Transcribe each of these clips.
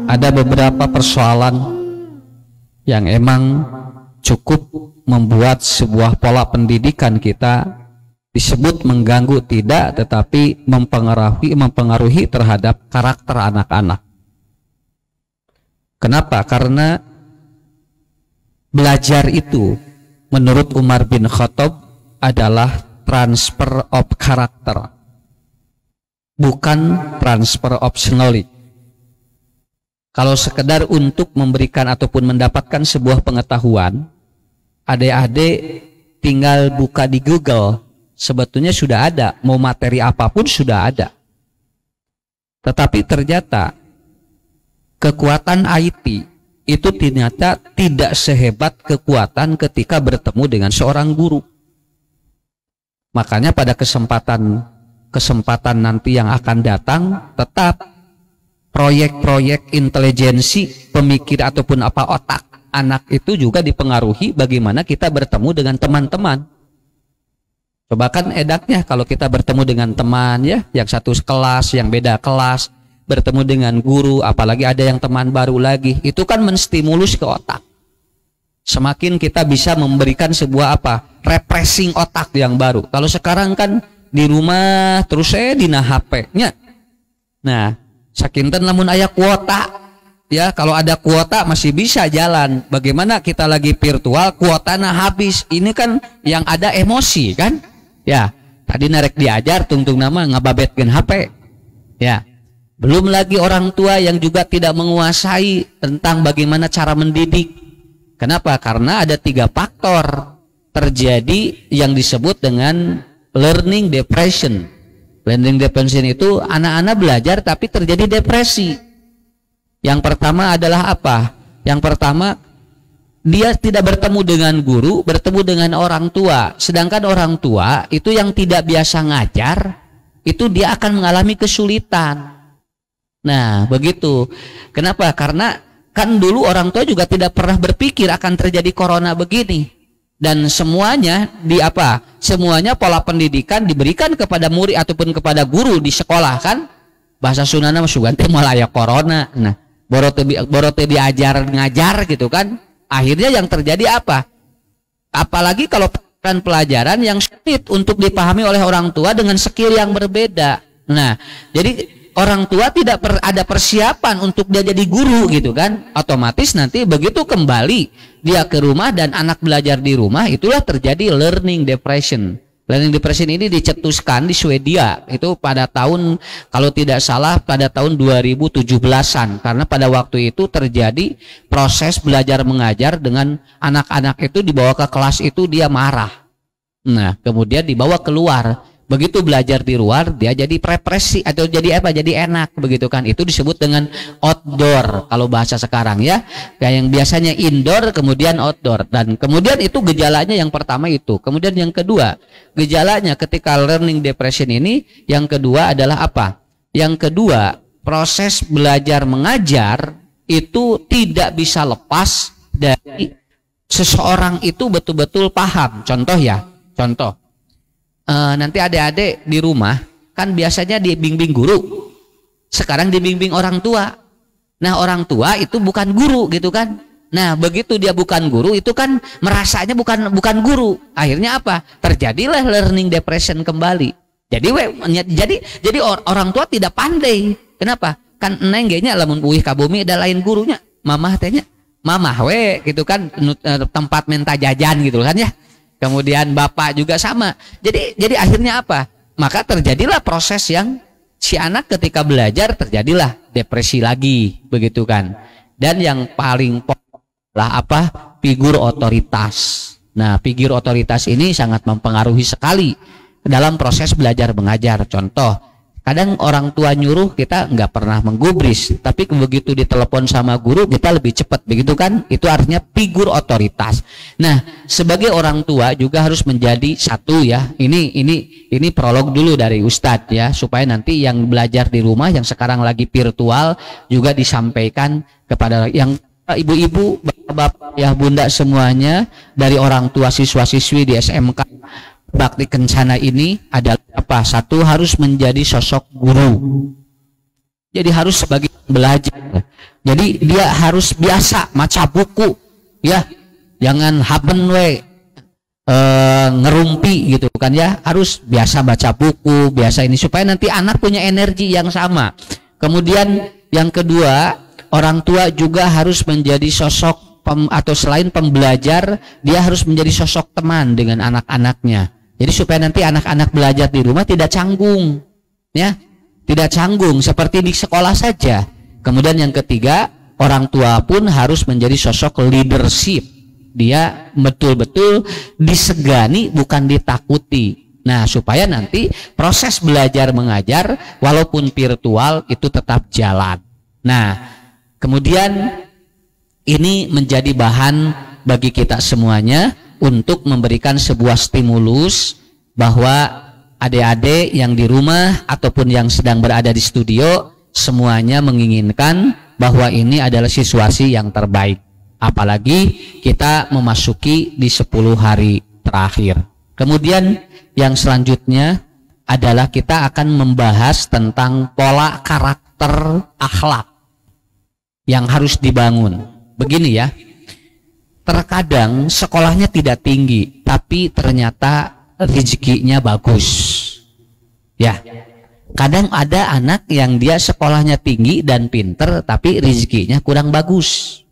Ada beberapa persoalan yang emang cukup membuat sebuah pola pendidikan kita disebut mengganggu tidak, tetapi mempengaruhi terhadap karakter anak-anak. Kenapa? Karena belajar itu menurut Umar bin Khattab adalah transfer of character, bukan transfer of knowledge. Kalau sekedar untuk memberikan ataupun mendapatkan sebuah pengetahuan, adik-adik tinggal buka di Google, sebetulnya sudah ada, mau materi apapun sudah ada. Tetapi ternyata kekuatan IT itu ternyata tidak sehebat kekuatan ketika bertemu dengan seorang guru. Makanya pada kesempatan nanti yang akan datang, tetap proyek-proyek intelijensi pemikir ataupun apa otak anak itu juga dipengaruhi bagaimana kita bertemu dengan teman-teman. Coba kan edaknya kalau kita bertemu dengan teman ya, yang satu kelas, yang beda kelas, bertemu dengan guru, apalagi ada yang teman baru lagi, itu kan menstimulus ke otak. Semakin kita bisa memberikan sebuah refreshing otak yang baru. Kalau sekarang kan di rumah terus dina HP-nya. Nah, sakinten lamun aya kuota ya, kalau ada kuota masih bisa jalan. Bagaimana kita lagi virtual kuotana habis, ini kan yang ada emosi kan ya. Tadi narek diajar tungtung nama ngababetkeun HP ya. Belum lagi orang tua yang juga tidak menguasai tentang bagaimana cara mendidik. Kenapa? Karena ada 3 faktor terjadi yang disebut dengan learning depression. Learning depression itu anak-anak belajar tapi terjadi depresi. Yang pertama adalah apa? Yang pertama, dia tidak bertemu dengan guru, bertemu dengan orang tua. Sedangkan orang tua itu yang tidak biasa ngajar, itu dia akan mengalami kesulitan. Nah, begitu. Kenapa? Karena kan dulu orang tua juga tidak pernah berpikir akan terjadi corona begini. Dan semuanya semuanya pola pendidikan diberikan kepada murid ataupun kepada guru di sekolah kan. Bahasa Sundana mah sugan teh moal aya corona. Nah, borote diajar ngajar gitu kan. Akhirnya yang terjadi apa? Apalagi kalau pelajaran yang sulit untuk dipahami oleh orang tua dengan skill yang berbeda. Nah, jadi orang tua tidak ada persiapan untuk dia jadi guru gitu kan. Otomatis nanti begitu kembali dia ke rumah dan anak belajar di rumah, itulah terjadi learning depression. Learning depression ini dicetuskan di Swedia itu pada tahun, kalau tidak salah pada tahun 2017-an, karena pada waktu itu terjadi proses belajar mengajar dengan anak-anak itu dibawa ke kelas itu dia marah. Nah, kemudian dibawa keluar. Begitu belajar di luar dia jadi represi atau jadi jadi enak begitu kan. Itu disebut dengan outdoor kalau bahasa sekarang ya. Kayak yang biasanya indoor kemudian outdoor. Dan kemudian itu gejalanya yang pertama itu. Kemudian yang kedua, gejalanya ketika learning depression ini yang kedua adalah apa? Yang kedua, proses belajar mengajar itu tidak bisa lepas dari seseorang itu betul-betul paham. Contoh ya, contoh. Nanti adik-adik di rumah kan biasanya dibimbing guru, sekarang dibimbing orang tua. Nah, orang tua itu bukan guru gitu kan. Nah, begitu dia bukan guru itu kan merasanya bukan guru. Akhirnya apa? Terjadilah learning depression kembali. Jadi orang tua tidak pandai. Kenapa? Kan neng ge nya lamun uih ka bumi da lain gurunya. Mamah teh nya mamah we gitu kan, tempat minta jajan gitu kan ya. Kemudian bapak juga sama. Jadi akhirnya apa? Maka terjadilah proses yang si anak ketika belajar terjadilah depresi lagi, begitu kan. Dan yang paling pokoklah apa? Figur otoritas. Nah, figur otoritas ini sangat mempengaruhi sekali dalam proses belajar mengajar. Contoh, kadang orang tua nyuruh kita nggak pernah menggubris, tapi begitu ditelepon sama guru kita lebih cepat, begitu kan? Itu artinya figur otoritas. Nah, sebagai orang tua juga harus menjadi satu ya. Ini prolog dulu dari Ustadz ya, supaya nanti yang belajar di rumah yang sekarang lagi virtual juga disampaikan kepada yang ibu-ibu, bapak, ya bunda semuanya, dari orang tua siswa-siswi di SMK Bakti Kencana ini adalah apa? Satu, harus menjadi sosok guru. Jadi harus sebagai belajar. Jadi dia harus biasa maca buku, ya. Jangan haben we ngerumpi gitu kan ya. Harus biasa baca buku, biasa ini supaya nanti anak punya energi yang sama. Kemudian yang kedua, orang tua juga harus menjadi sosok atau selain pembelajar, dia harus menjadi sosok teman dengan anak-anaknya. Jadi supaya nanti anak-anak belajar di rumah tidak canggung, ya. Tidak canggung seperti di sekolah saja. Kemudian yang ketiga, orang tua pun harus menjadi sosok leadership. Dia betul-betul disegani bukan ditakuti. Nah, supaya nanti proses belajar mengajar walaupun virtual itu tetap jalan. Nah, kemudian ini menjadi bahan bagi kita semuanya untuk memberikan sebuah stimulus bahwa adik-adik yang di rumah ataupun yang sedang berada di studio semuanya menginginkan bahwa ini adalah situasi yang terbaik, apalagi kita memasuki di 10 hari terakhir. Kemudian yang selanjutnya adalah kita akan membahas tentang pola karakter akhlak yang harus dibangun. Begini ya, terkadang sekolahnya tidak tinggi tapi ternyata rezekinya bagus. Ya, kadang ada anak yang dia sekolahnya tinggi dan pinter tapi rezekinya kurang bagus.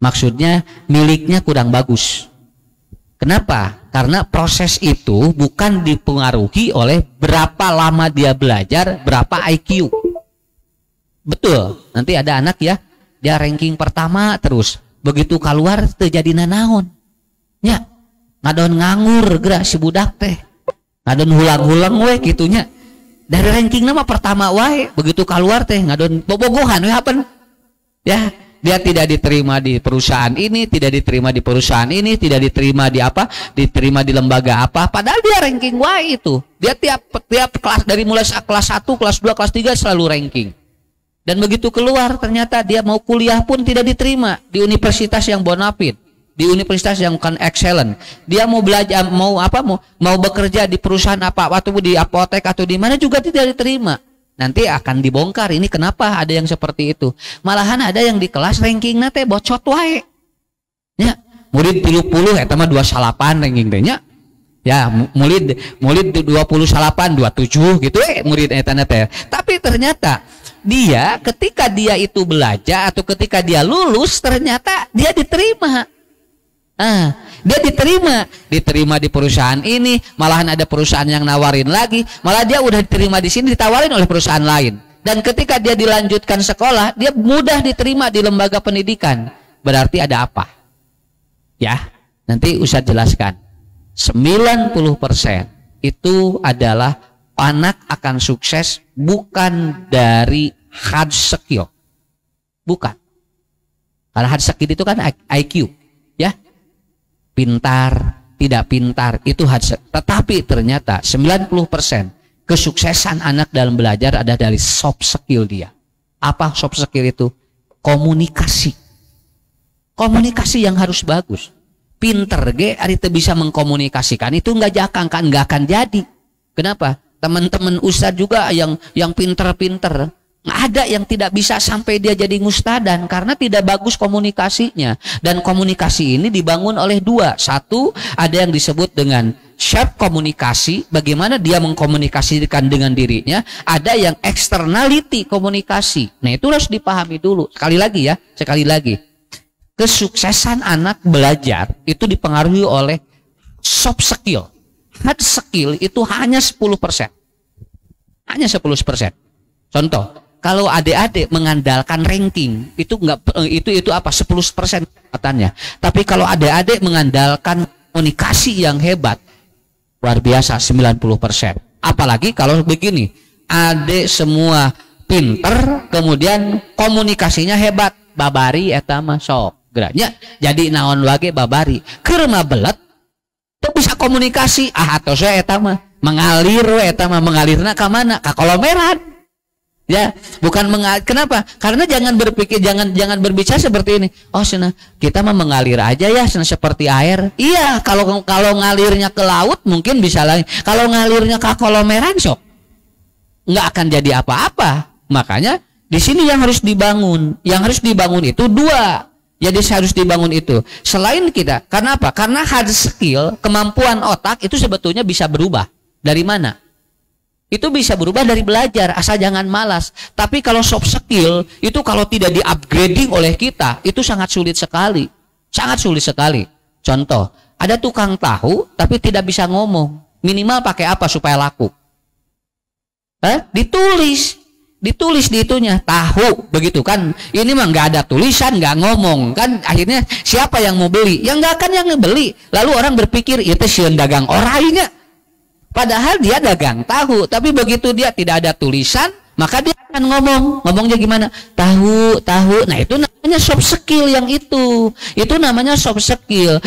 Maksudnya miliknya kurang bagus. Kenapa? Karena proses itu bukan dipengaruhi oleh berapa lama dia belajar, berapa IQ. Betul, nanti ada anak ya, dia ranking pertama terus, begitu keluar terjadi nanaon. Ya, ngadon nganggur gerak si budak teh, ngadon hulang-hulang we gitunya. Dari ranking nama pertama wae, begitu keluar teh ngadon bobogohan we hapen. Ya, dia tidak diterima di perusahaan ini, tidak diterima di perusahaan ini, tidak diterima di apa, diterima di lembaga apa, padahal dia ranking wae itu. Dia tiap kelas dari mulai kelas 1, kelas 2, kelas 3 selalu ranking. Dan begitu keluar ternyata dia mau kuliah pun tidak diterima di universitas yang bonafit, di universitas yang bukan excellent. Dia mau belajar, mau bekerja di perusahaan apa atau di apotek atau di mana juga tidak diterima. Nanti akan dibongkar ini kenapa ada yang seperti itu. Malahan ada yang di kelas ranking nate bocot wae. Ya, murid 30 eta mah 28 ranking teh nya. Ya, murid 28, 27 gitu murid eta teh. Tapi ternyata dia ketika dia itu belajar atau ketika dia lulus ternyata dia diterima. Dia diterima di perusahaan ini, malahan ada perusahaan yang nawarin lagi, malah dia udah diterima di sini ditawarin oleh perusahaan lain. Dan ketika dia dilanjutkan sekolah, dia mudah diterima di lembaga pendidikan. Berarti ada apa? Ya, nanti Ustaz jelaskan. 90% itu adalah anak akan sukses bukan dari hard skill. Bukan. Karena hard skill itu kan IQ, ya. Pintar, tidak pintar, itu hard. Tetapi ternyata 90% kesuksesan anak dalam belajar ada dari soft skill dia. Apa soft skill itu? Komunikasi. Komunikasi yang harus bagus. Pinter ge ari teu bisa mengkomunikasikan itu nggak akan jadi. Kenapa? Teman-teman ustadz juga yang pinter-pinter, ada yang tidak bisa sampai dia jadi ngustadan karena tidak bagus komunikasinya. Dan komunikasi ini dibangun oleh dua. Satu, ada yang disebut dengan shape komunikasi, bagaimana dia mengkomunikasikan dengan dirinya. Ada yang externality komunikasi. Nah, itu harus dipahami dulu. Sekali lagi, kesuksesan anak belajar itu dipengaruhi oleh soft skill. Hard skill itu hanya 10%. Hanya 10%. Contoh, kalau adik-adik mengandalkan ranking itu enggak itu apa 10% kekuatannya. Tapi kalau adik-adik mengandalkan komunikasi yang hebat, luar biasa 90%. Apalagi kalau begini, adik semua pinter kemudian komunikasinya hebat, babari eta mah sok geraknya jadi naon wage babari keur mah belet teu bisa komunikasi atau saya eta mah mengalir eta mah mengalirna ka mana ka kolomeran. Ya, bukan kenapa? Karena jangan berpikir, jangan berbicara seperti ini. Oh, sana kita mah mengalir aja ya, sana seperti air. Iya, kalau ngalirnya ke laut mungkin bisa lain. Kalau ngalirnya ke kolomeran sok nggak akan jadi apa-apa. Makanya di sini yang harus dibangun. Yang harus dibangun itu dua. Jadi harus dibangun itu. Selain kita, karena apa? Karena hard skill, kemampuan otak itu sebetulnya bisa berubah. Dari mana? Itu bisa berubah dari belajar, asal jangan malas. Tapi kalau soft skill itu kalau tidak di-upgrading oleh kita, itu sangat sulit sekali. Sangat sulit sekali. Contoh, ada tukang tahu tapi tidak bisa ngomong. Minimal pakai apa supaya laku? Ditulis di itunya, tahu, begitu kan. Ini mah nggak ada tulisan, nggak ngomong kan, akhirnya siapa yang mau beli? Yang nggak akan yang beli. Lalu orang berpikir itu sieun dagang orangnya. Padahal dia dagang tahu, tapi begitu dia tidak ada tulisan, maka dia akan ngomong. Ngomongnya gimana? Tahu. Nah, itu namanya soft skill yang itu. Itu namanya soft skill.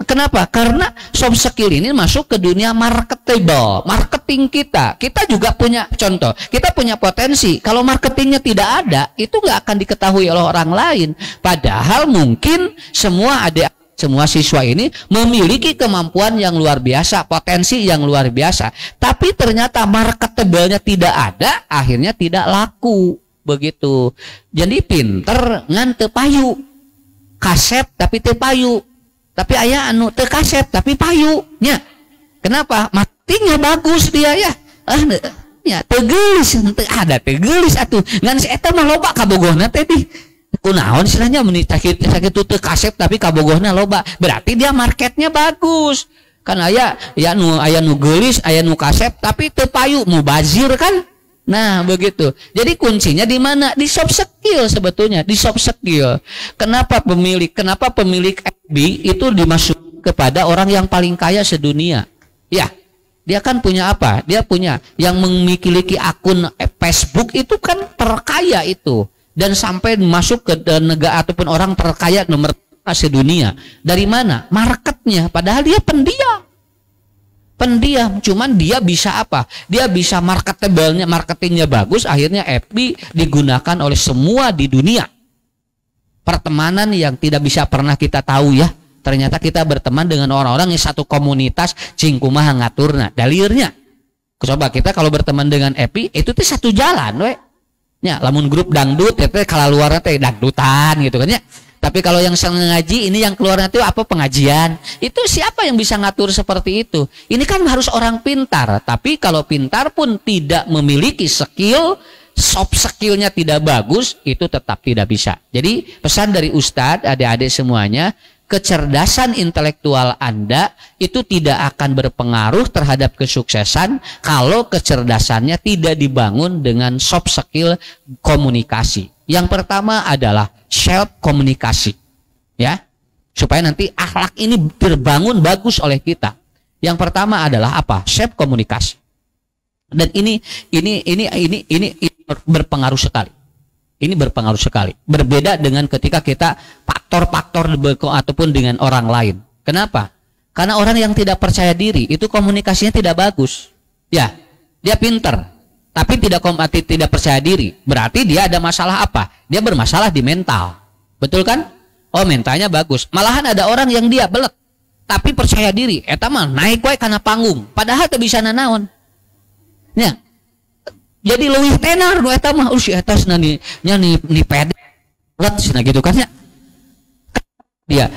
Kenapa? Karena soft skill ini masuk ke dunia marketable, marketing kita. Kita juga punya contoh, kita punya potensi. Kalau marketingnya tidak ada, itu nggak akan diketahui oleh orang lain. Padahal mungkin semua siswa ini memiliki kemampuan yang luar biasa, potensi yang luar biasa. Tapi ternyata marketable-nya tidak ada, akhirnya tidak laku. Begitu. Jadi pinter ngan teu payu. Kasep tapi teu payu. Tapi aya anu teu kasep tapi payu. Nya. Kenapa? Marketingnya bagus dia ya. Ya teu geulis, teu ada teu geulis atuh. Ngan si eta mah loba kabogohna teh di. Kunaon istilahnya sakit teu kasep tapi kabogohna loba. Berarti dia marketnya bagus. Kan aya nu geulis, aya nu kasep tapi teu payu, mubazir kan? Nah, begitu. Jadi kuncinya di mana? Di soft skill sebetulnya, di soft skill. Kenapa pemilik FB itu dimasuk kepada orang yang paling kaya sedunia? Ya. Dia kan punya apa? Dia punya yang memiliki akun Facebook itu kan terkaya itu. Dan sampai masuk ke negara ataupun orang terkaya nomor sedunia. Dari mana? Marketnya. Padahal dia pendiam. Cuman dia bisa apa? Dia bisa marketingnya bagus. Akhirnya FB digunakan oleh semua di dunia. Pertemanan yang tidak bisa pernah kita tahu ya. Ternyata kita berteman dengan orang-orang yang satu komunitas cingkumaha ngaturna. Dalirnya. Coba kita kalau berteman dengan FB itu tuh satu jalan, we. Ya, lamun grup dangdut itu kalau luarnya teh dangdutan gitu kan ya. Tapi kalau yang seneng ngaji ini yang keluarnya itu apa pengajian. Itu siapa yang bisa ngatur seperti itu? Ini kan harus orang pintar. Tapi kalau pintar pun tidak memiliki skill, soft skillnya tidak bagus, itu tetap tidak bisa. Jadi pesan dari Ustadz, adik-adik semuanya, kecerdasan intelektual Anda itu tidak akan berpengaruh terhadap kesuksesan kalau kecerdasannya tidak dibangun dengan soft skill komunikasi. Yang pertama adalah self komunikasi, ya, supaya nanti akhlak ini terbangun bagus oleh kita. Yang pertama adalah apa? Self komunikasi. Dan ini berpengaruh sekali. Ini berpengaruh sekali. Berbeda dengan ketika kita faktor-faktor ataupun dengan orang lain. Kenapa? Karena orang yang tidak percaya diri itu komunikasinya tidak bagus. Ya, dia pinter, tapi tidak percaya diri. Berarti dia ada masalah apa? Dia bermasalah di mental. Betul kan? Oh, mentalnya bagus. Malahan ada orang yang dia belek, tapi percaya diri. Eta mah naik wae karena panggung. Padahal teu bisa nanaon. Ya. Jadi leuwih tenar nu eta mah si eta ni pede cenah gitu kan ya.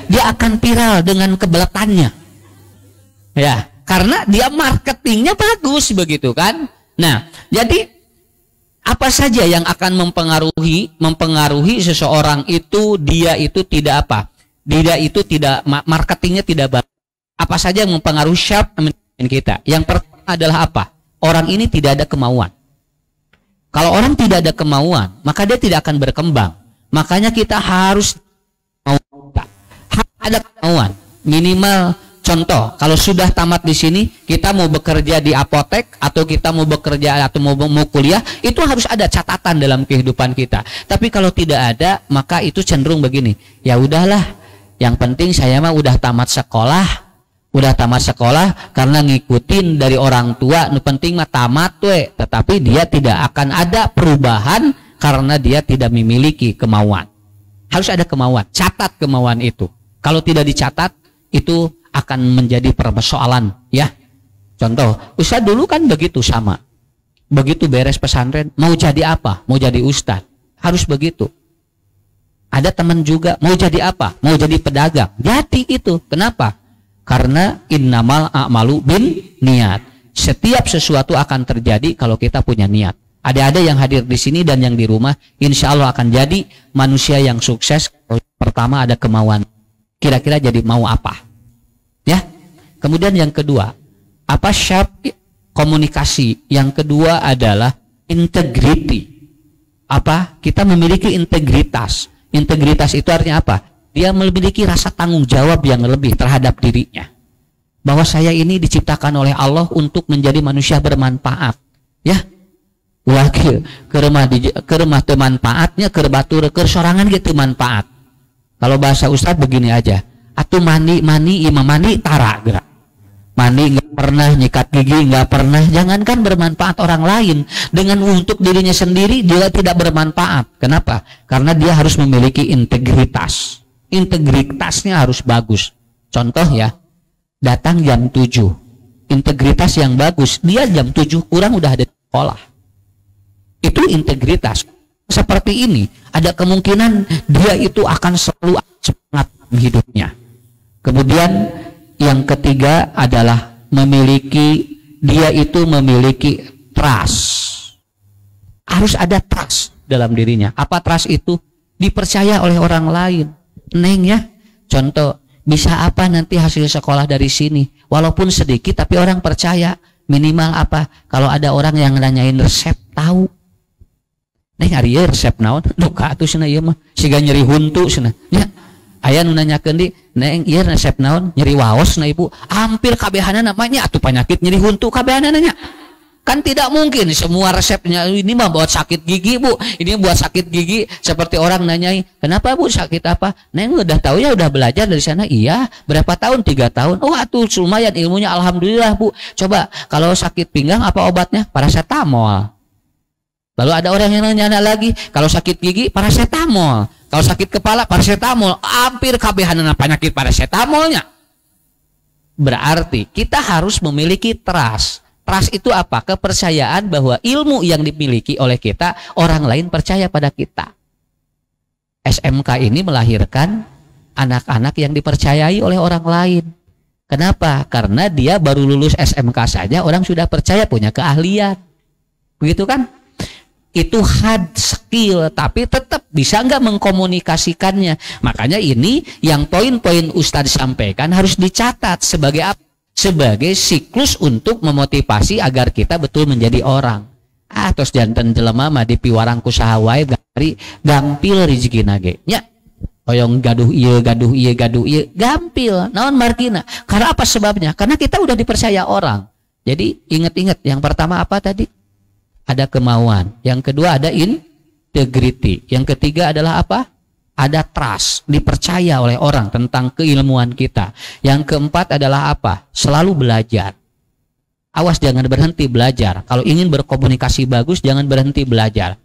Dia akan viral dengan kebeletannya. Ya, karena dia marketingnya bagus begitu kan. Nah, jadi apa saja yang akan mempengaruhi seseorang itu dia itu tidak apa? Dia itu tidak marketingnya tidak bagus. Apa saja yang mempengaruhi sharp kita? Yang pertama adalah apa? Orang ini tidak ada kemauan. Kalau orang tidak ada kemauan, maka dia tidak akan berkembang. Makanya kita harus ada kemauan. Minimal contoh, kalau sudah tamat di sini, kita mau bekerja di apotek atau kita mau bekerja atau mau kuliah, itu harus ada catatan dalam kehidupan kita. Tapi kalau tidak ada, maka itu cenderung begini. Ya udahlah, yang penting saya mah udah tamat sekolah, Udah tamat sekolah karena ngikutin dari orang tua, nu penting mah tamat we, tetapi dia tidak akan ada perubahan karena dia tidak memiliki kemauan. Harus ada kemauan, catat kemauan itu. Kalau tidak dicatat, itu akan menjadi persoalan, ya. Contoh, ustadz dulu kan begitu sama. Begitu beres pesantren, mau jadi apa? Mau jadi ustadz. Harus begitu. Ada teman juga, mau jadi apa? Mau jadi pedagang. Jadi itu. Kenapa? Karena innamal a'malu bin niat. Setiap sesuatu akan terjadi kalau kita punya niat. Ada yang hadir di sini dan yang di rumah, insya Allah akan jadi manusia yang sukses. Pertama ada kemauan. Kira-kira jadi mau apa? Ya. Kemudian yang kedua, apa syarat komunikasi? Yang kedua adalah integrity. Apa? Kita memiliki integritas. Integritas itu artinya apa? Dia memiliki rasa tanggung jawab yang lebih terhadap dirinya. Bahwa saya ini diciptakan oleh Allah untuk menjadi manusia bermanfaat. Ya. Ulah ke rumah manfaatnya ke batur ke sorangan gitu manfaat. Kalau bahasa Ustadz begini aja. Atuh mani imam mani tara gerak. Mani nggak pernah, nyikat gigi nggak pernah. Jangankan bermanfaat orang lain, dengan untuk dirinya sendiri dia tidak bermanfaat. Kenapa? Karena dia harus memiliki integritas. Integritasnya harus bagus. Contoh ya, datang jam 7. Integritas yang bagus, dia jam 7 kurang udah ada di sekolah. Itu integritas. Seperti ini, ada kemungkinan dia itu akan selalu semangat hidupnya. Kemudian yang ketiga adalah dia itu memiliki trust. Harus ada trust dalam dirinya. Apa trust itu? Dipercaya oleh orang lain. Neng ya, contoh, bisa apa nanti hasil sekolah dari sini? Walaupun sedikit tapi orang percaya. Minimal apa? Kalau ada orang yang nanyain resep, tahu. Neng ari resep naon? Duka atuh cenah ieu mah. Siga nyeri huntu cenah. Ya. Aya nu nanyakeun di, "Neng, ieu resep naon?" Nyeri waos na Ibu. Hampir kabehana namanya atuh penyakit nyeri huntu kabehana nanya. Kan tidak mungkin semua resepnya ini mah buat sakit gigi Bu, ini buat sakit gigi. Seperti orang nanyai, kenapa Bu sakit apa? Neng udah tahu ya, udah belajar dari sana. Iya, berapa tahun? 3 tahun. Oh atuh lumayan ilmunya, alhamdulillah Bu. Coba kalau sakit pinggang apa obatnya? Paracetamol. Lalu ada orang yang nanya lagi, kalau sakit gigi paracetamol, kalau sakit kepala paracetamol. Hampir kabehana penyakit paracetamolnya. Berarti kita harus memiliki trust. Trust itu apa? Kepercayaan bahwa ilmu yang dimiliki oleh kita, orang lain percaya pada kita. SMK ini melahirkan anak-anak yang dipercayai oleh orang lain. Kenapa? Karena dia baru lulus SMK saja, orang sudah percaya punya keahlian. Begitu kan? Itu hard skill, tapi tetap bisa nggak mengkomunikasikannya. Makanya ini yang poin-poin Ustadz sampaikan harus dicatat sebagai apa? Sebagai siklus untuk memotivasi agar kita betul menjadi orang. Terus jantan jelema mah di piwarang ku saha wae gampil rezekina ge nya. Oyong gaduh ieu gampil. Naon margina? Karena apa sebabnya? Karena kita udah dipercaya orang. Jadi ingat-ingat, yang pertama apa tadi? Ada kemauan. Yang kedua ada integrity. Yang ketiga adalah apa? Ada trust, dipercaya oleh orang tentang keilmuan kita. Yang keempat adalah apa? Selalu belajar. Awas jangan berhenti belajar. Kalau ingin berkomunikasi bagus, jangan berhenti belajar.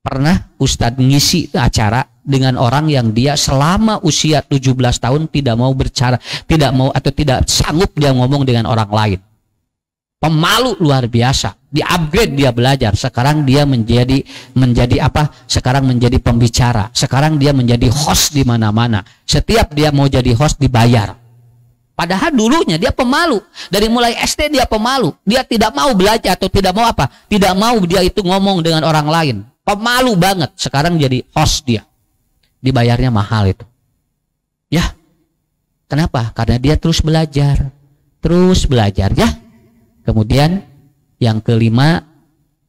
Pernah Ustadz ngisi acara dengan orang yang dia selama usia 17 tahun tidak mau berbicara, tidak sanggup dia ngomong dengan orang lain. Pemalu luar biasa, di-upgrade dia belajar. Sekarang dia menjadi apa? Sekarang menjadi pembicara. Sekarang dia menjadi host di mana-mana. Setiap dia mau jadi host dibayar. Padahal dulunya dia pemalu. Dari mulai SD dia pemalu. Dia tidak mau belajar atau tidak mau apa? Tidak mau dia itu ngomong dengan orang lain. Pemalu banget. Sekarang jadi host dia. Dibayarnya mahal itu. Ya. Kenapa? Karena dia terus belajar. Terus belajar ya. Kemudian yang kelima,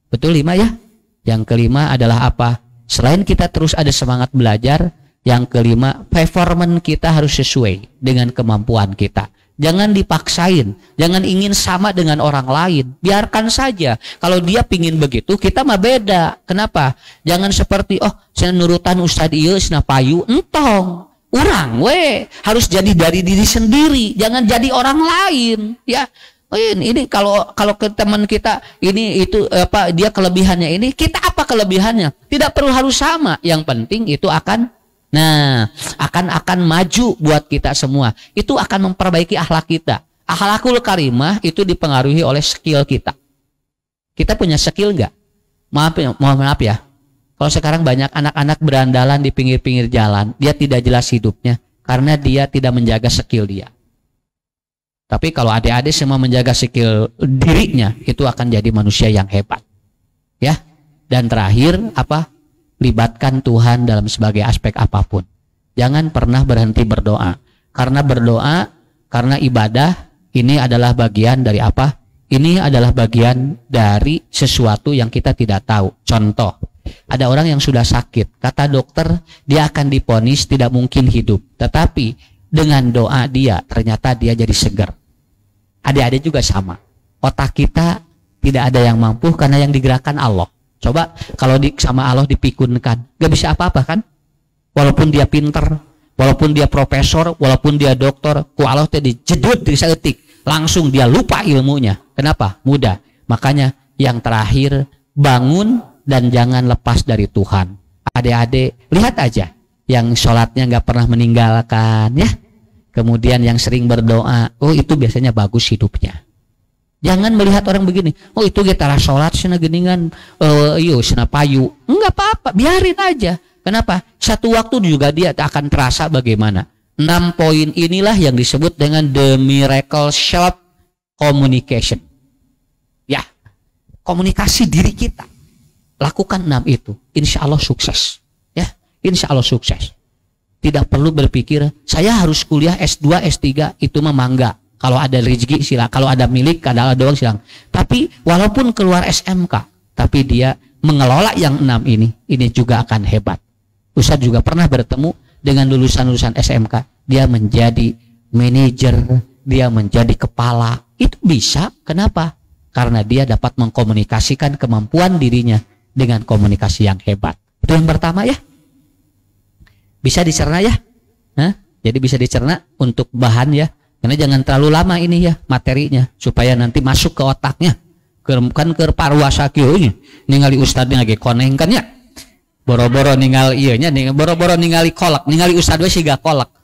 betul 5 ya? Yang kelima adalah apa? Selain kita terus ada semangat belajar, yang kelima, performance kita harus sesuai dengan kemampuan kita. Jangan dipaksain, jangan ingin sama dengan orang lain. Biarkan saja. Kalau dia pingin begitu, kita mah beda. Kenapa? Jangan seperti, oh saya nurutan Ustadz ieu cenah payu, entong. Orang harus jadi dari diri sendiri, jangan jadi orang lain, ya. Ini kalau ke teman kita ini itu apa dia kelebihannya ini, kita apa kelebihannya? Tidak perlu harus sama. Yang penting itu akan maju buat kita semua. Itu akan memperbaiki akhlak kita. Akhlakul karimah itu dipengaruhi oleh skill kita. Kita punya skill nggak? Mohon maaf ya. Kalau sekarang banyak anak-anak berandalan di pinggir-pinggir jalan, dia tidak jelas hidupnya karena dia tidak menjaga skill dia. Tapi kalau adik-adik semua menjaga skill dirinya, itu akan jadi manusia yang hebat. Ya. Dan terakhir apa? Libatkan Tuhan dalam sebagai aspek apapun. Jangan pernah berhenti berdoa. Karena berdoa, karena ibadah, ini adalah bagian dari apa? Ini adalah bagian dari sesuatu yang kita tidak tahu. Contoh, ada orang yang sudah sakit, kata dokter dia akan diponis tidak mungkin hidup, tetapi dengan doa dia ternyata dia jadi segar. Adik-adik juga sama, otak kita tidak ada yang mampu karena yang digerakkan Allah. Coba kalau sama Allah dipikunkan, gak bisa apa-apa kan? Walaupun dia pinter, walaupun dia profesor, walaupun dia dokter, ku Allah tadi jedut di seetik, langsung dia lupa ilmunya. Kenapa? Mudah. Makanya yang terakhir, bangun dan jangan lepas dari Tuhan. Adik-adik, lihat aja yang sholatnya nggak pernah meninggalkan, ya. Kemudian yang sering berdoa, oh itu biasanya bagus hidupnya. Jangan melihat orang begini, oh itu kita sholat sena geningan, sena payu, nggak apa-apa, biarin aja. Kenapa? Satu waktu juga dia akan terasa bagaimana. 6 poin inilah yang disebut dengan the miracle self communication. Ya, komunikasi diri kita. Lakukan 6 itu, insya Allah sukses. Ya, insya Allah sukses. Tidak perlu berpikir saya harus kuliah S2, S3 itu memangga. Kalau ada rezeki silakan, kalau ada milik adalah doang silakan. Tapi walaupun keluar SMK, tapi dia mengelola yang 6 ini juga akan hebat. Ustadz juga pernah bertemu dengan lulusan-lulusan SMK, dia menjadi manajer, dia menjadi kepala. Itu bisa, kenapa? Karena dia dapat mengkomunikasikan kemampuan dirinya dengan komunikasi yang hebat. Itu yang pertama ya. Bisa dicerna ya. Jadi bisa dicerna untuk bahan ya. Karena jangan terlalu lama ini ya materinya, supaya nanti masuk ke otaknya. Kan ke parwasa kieu ningali ustadnya lagi koneng kan ya. Boro-boro ningali ieu nya, boro-boro ningali kolak, ningali ustad we siga kolak.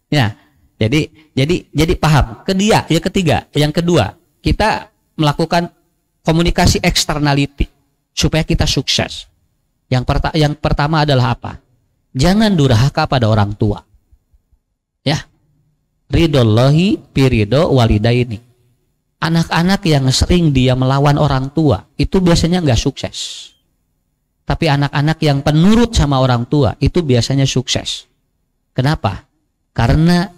Ya. Jadi paham. Ketiga, yang kedua, kita melakukan komunikasi externality supaya kita sukses. Yang pertama adalah apa? Jangan durhaka pada orang tua. Ya. Ridollahi pirido walidaini. Anak-anak yang sering dia melawan orang tua itu biasanya nggak sukses. Tapi anak-anak yang penurut sama orang tua itu biasanya sukses. Kenapa? Karena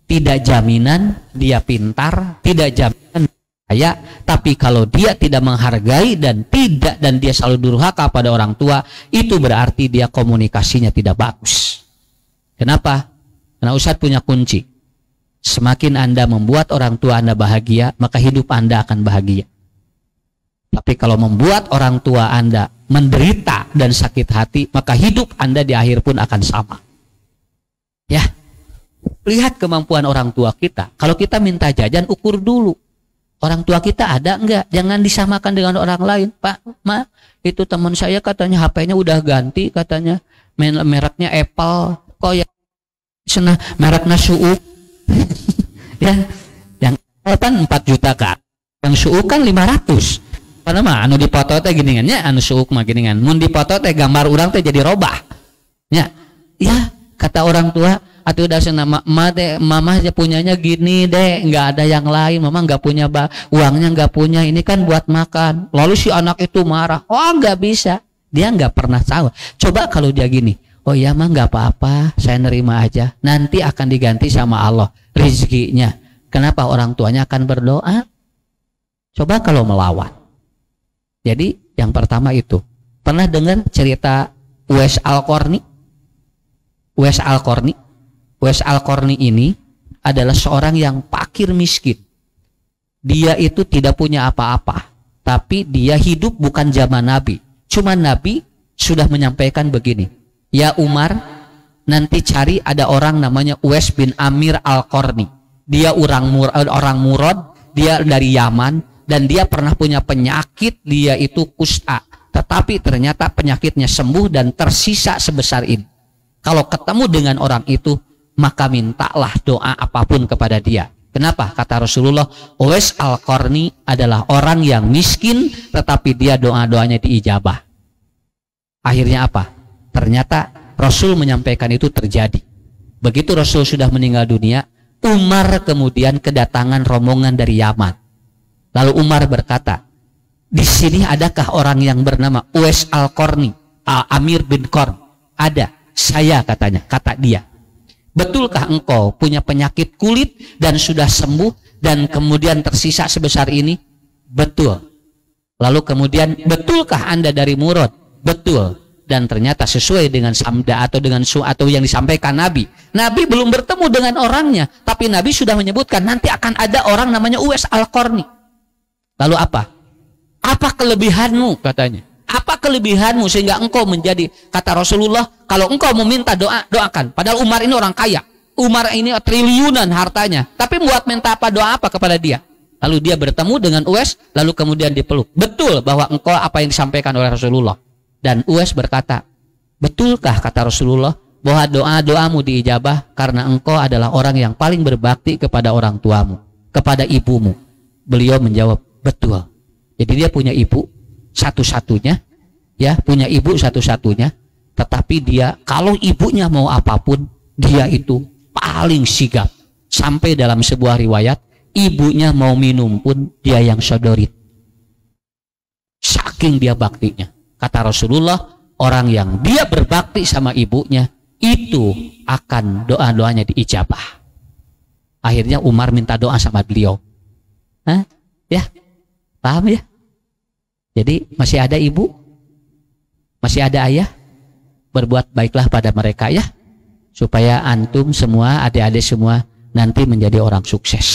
tidak jaminan dia pintar, tidak jaminan kaya, tapi kalau dia tidak menghargai dan dia selalu durhaka pada orang tua, itu berarti dia komunikasinya tidak bagus. Kenapa? Karena Ustadz punya kunci. Semakin Anda membuat orang tua Anda bahagia, maka hidup Anda akan bahagia. Tapi kalau membuat orang tua Anda menderita dan sakit hati, maka hidup Anda di akhir pun akan sama. Ya, lihat kemampuan orang tua kita. Kalau kita minta jajan, ukur dulu. Orang tua kita ada enggak? Jangan disamakan dengan orang lain. Pak, Ma, itu teman saya katanya HP-nya udah ganti, katanya mereknya Apple. Kok ya senah mereknya Suuk? Ya, yang kan 4 juta kak, yang Suuk kan 500. Karena mah anu dipoto teh geningannya, anu Suuk mah geningan. Mun dipoto teh gambar urang teh jadi robah. Ya, kata orang tua, atuh udah sana mama aja punyanya gini deh, nggak ada yang lain, mama nggak punya uangnya nggak punya, ini kan buat makan. Lalu si anak itu marah, oh nggak bisa, dia nggak pernah tahu. Coba kalau dia gini, oh ya mah nggak apa-apa, saya nerima aja, nanti akan diganti sama Allah rezekinya. Kenapa? Orang tuanya akan berdoa. Coba kalau melawan. Jadi yang pertama itu, pernah dengar cerita Uwais Al-Qarni? Uwais Al-Qarni. Uwais Al-Qarni ini adalah seorang yang fakir miskin. Dia itu tidak punya apa-apa, tapi dia hidup bukan zaman Nabi. Cuma Nabi sudah menyampaikan begini, ya Umar, nanti cari ada orang namanya Uwais bin Amir Al-Qarni. Dia orang Murad, dia dari Yaman, dan dia pernah punya penyakit, dia itu kusta. Tetapi ternyata penyakitnya sembuh dan tersisa sebesar ini. Kalau ketemu dengan orang itu, maka mintalah doa apapun kepada dia. Kenapa? Kata Rasulullah, Uwais Al-Qarni adalah orang yang miskin, tetapi dia doa-doanya diijabah. Akhirnya apa? Ternyata Rasul menyampaikan itu terjadi. Begitu Rasul sudah meninggal dunia, Umar kemudian kedatangan rombongan dari Yaman. Lalu Umar berkata, di sini adakah orang yang bernama Uwais Al-Qarni, Amir bin Qarn? Ada, saya katanya, kata dia. Betulkah engkau punya penyakit kulit dan sudah sembuh dan kemudian tersisa sebesar ini? Betul. Lalu kemudian, betulkah Anda dari Murad? Betul. Dan ternyata sesuai dengan samda atau yang disampaikan Nabi. Nabi belum bertemu dengan orangnya, tapi Nabi sudah menyebutkan nanti akan ada orang namanya Uwais Al-Qarni. Lalu apa? Apa kelebihanmu, katanya? Apa kelebihanmu sehingga engkau menjadi, kata Rasulullah, kalau engkau meminta doa, doakan. Padahal Umar ini orang kaya. Umar ini triliunan hartanya, tapi buat minta apa, doa apa kepada dia? Lalu dia bertemu dengan Uwais, lalu kemudian dipeluk. Betul bahwa engkau apa yang disampaikan oleh Rasulullah. Dan Uwais berkata, betulkah, kata Rasulullah, bahwa doa-doamu diijabah karena engkau adalah orang yang paling berbakti kepada orang tuamu, kepada ibumu? Beliau menjawab, betul. Jadi dia punya ibu satu-satunya, ya, punya ibu satu-satunya, tetapi dia kalau ibunya mau apapun, dia itu paling sigap. Sampai dalam sebuah riwayat, ibunya mau minum pun dia yang sodorin. Saking dia baktinya. Kata Rasulullah, orang yang dia berbakti sama ibunya, itu akan doa-doanya diijabah. Akhirnya Umar minta doa sama beliau. Hah? Ya, paham ya? Jadi masih ada ibu, masih ada ayah, berbuat baiklah pada mereka ya, supaya antum semua, adik-adik semua nanti menjadi orang sukses.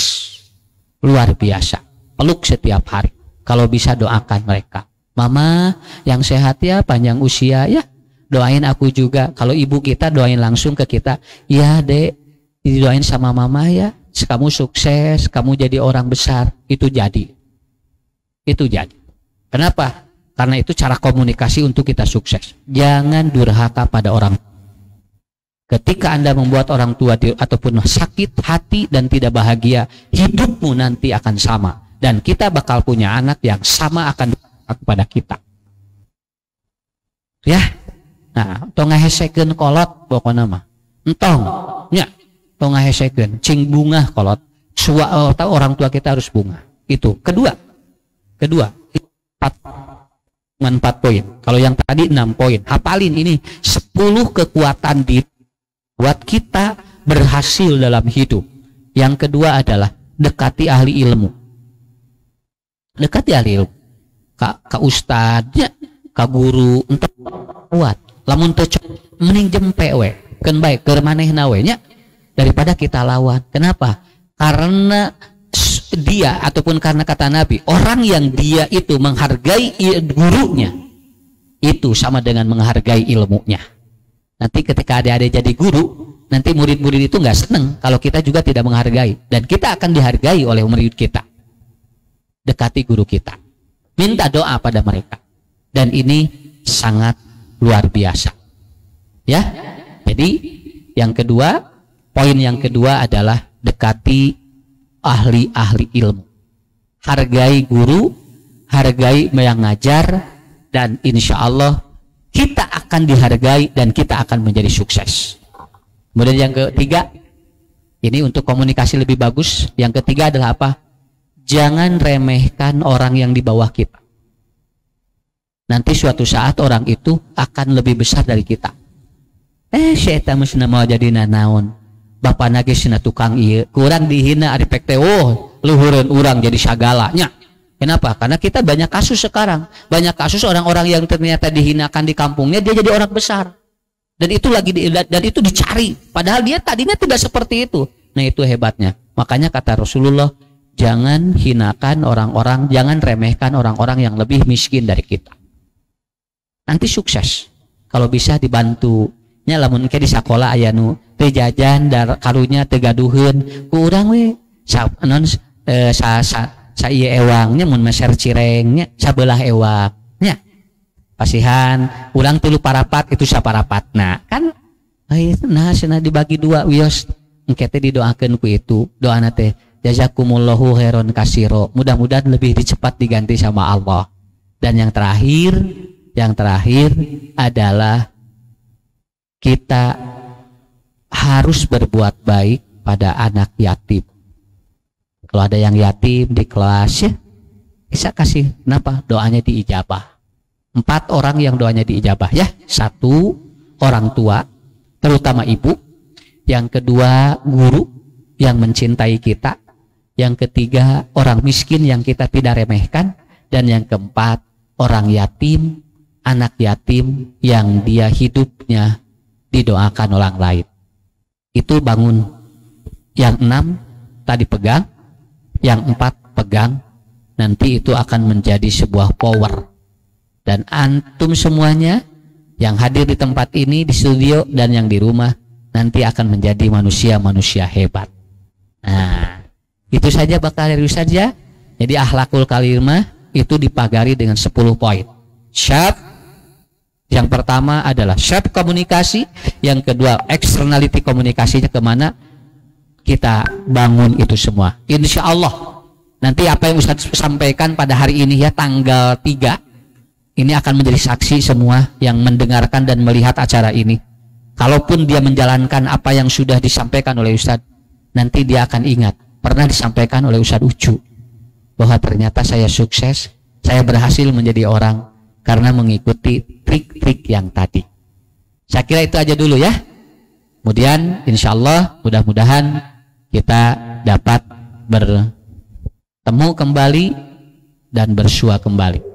Luar biasa. Peluk setiap hari. Kalau bisa doakan mereka. Mama yang sehat ya, panjang usia ya, doain aku juga. Kalau ibu kita doain langsung ke kita, ya dek, didoain sama mama ya, kamu sukses, kamu jadi orang besar. Itu jadi. Itu jadi. Kenapa? Karena itu cara komunikasi untuk kita sukses. Jangan durhaka pada orang. Ketika Anda membuat orang tua ataupun sakit hati dan tidak bahagia, hidupmu nanti akan sama. Dan kita bakal punya anak yang sama akan kepada kita. Ya. Nah, tong ngahesekeun kolot pokona mah. Entong nya tong ngahesekeun cing bunga kolot. Tahu orang tua kita harus bunga. Itu. Kedua. 4 poin. Kalau yang tadi 6 poin. Hafalin ini 10 kekuatan buat kita berhasil dalam hidup. Yang kedua adalah dekati ahli ilmu. Dekati ahli ilmu. Ka ustadnya, ka guru, untuk kuat. Lamun teu mending jempe we, keun bae keur manehna we nya daripada kita lawan. Kenapa? Karena dia ataupun karena kata Nabi, orang yang dia itu menghargai gurunya itu sama dengan menghargai ilmunya. Nanti ketika adik-adik jadi guru, nanti murid-murid itu nggak seneng kalau kita juga tidak menghargai, dan kita akan dihargai oleh murid kita. Dekati guru kita. Minta doa pada mereka. Dan ini sangat luar biasa. Ya. Jadi yang kedua, poin yang kedua adalah dekati ahli-ahli ilmu. Hargai guru, hargai yang ngajar, dan insya Allah kita akan dihargai dan kita akan menjadi sukses. Kemudian yang ketiga, ini untuk komunikasi lebih bagus. Yang ketiga adalah apa? Jangan remehkan orang yang di bawah kita. Nanti suatu saat orang itu akan lebih besar dari kita. Saya mesti mau jadi nanaon. Bapak nage sina tukang iya. Kurang dihina ari pek teh, luhureun urang jadi sagalanya. Kenapa? Karena kita banyak kasus sekarang. Banyak kasus orang-orang yang ternyata dihinakan di kampungnya, dia jadi orang besar. Dan itu itu dicari. Padahal dia tadinya tidak seperti itu. Nah, itu hebatnya. Makanya kata Rasulullah, jangan hinakan orang-orang, jangan remehkan orang-orang yang lebih miskin dari kita. Nanti sukses. Kalau bisa dibantu, nya lamun ke di sekolah aya nu teu jajan dar karunya teu gaduheun ku urang we non sa ieu ewangnya mun meser cirengnya sabelah ewang nya pasihan ulang 3 parapat itu saparapatna kan nah cenah dibagi 2 wios engke teh didoakeun ku itu doana teh jazakumullahu khairon kasiro, mudah-mudahan lebih cepat diganti sama Allah. Dan yang terakhir adalah kita harus berbuat baik pada anak yatim. Kalau ada yang yatim di kelas ya bisa kasih, kenapa? Doanya diijabah. 4 orang yang doanya diijabah ya. 1 orang tua, terutama ibu. Yang kedua guru yang mencintai kita. Yang ketiga orang miskin yang kita tidak remehkan. Dan yang keempat orang yatim, anak yatim yang dia hidupnya didoakan orang lain. Itu bangun. Yang 6 tadi pegang, yang 4 pegang. Nanti itu akan menjadi sebuah power. Dan antum semuanya yang hadir di tempat ini, di studio dan yang di rumah, nanti akan menjadi manusia-manusia hebat. Nah, itu saja bakal dari saja. Jadi akhlakul karimah itu dipagari dengan 10 poin. Syarat yang pertama adalah syarat komunikasi, yang kedua externality komunikasinya kemana kita bangun itu semua. Insya Allah nanti apa yang Ustadz sampaikan pada hari ini ya tanggal 3 ini akan menjadi saksi semua yang mendengarkan dan melihat acara ini. Kalaupun dia menjalankan apa yang sudah disampaikan oleh Ustadz, nanti dia akan ingat pernah disampaikan oleh Ustadz Ucu bahwa ternyata saya sukses, saya berhasil menjadi orang karena mengikuti trik-trik yang tadi. Saya kira itu aja dulu ya. Kemudian insya Allah mudah-mudahan kita dapat bertemu kembali dan bersua kembali.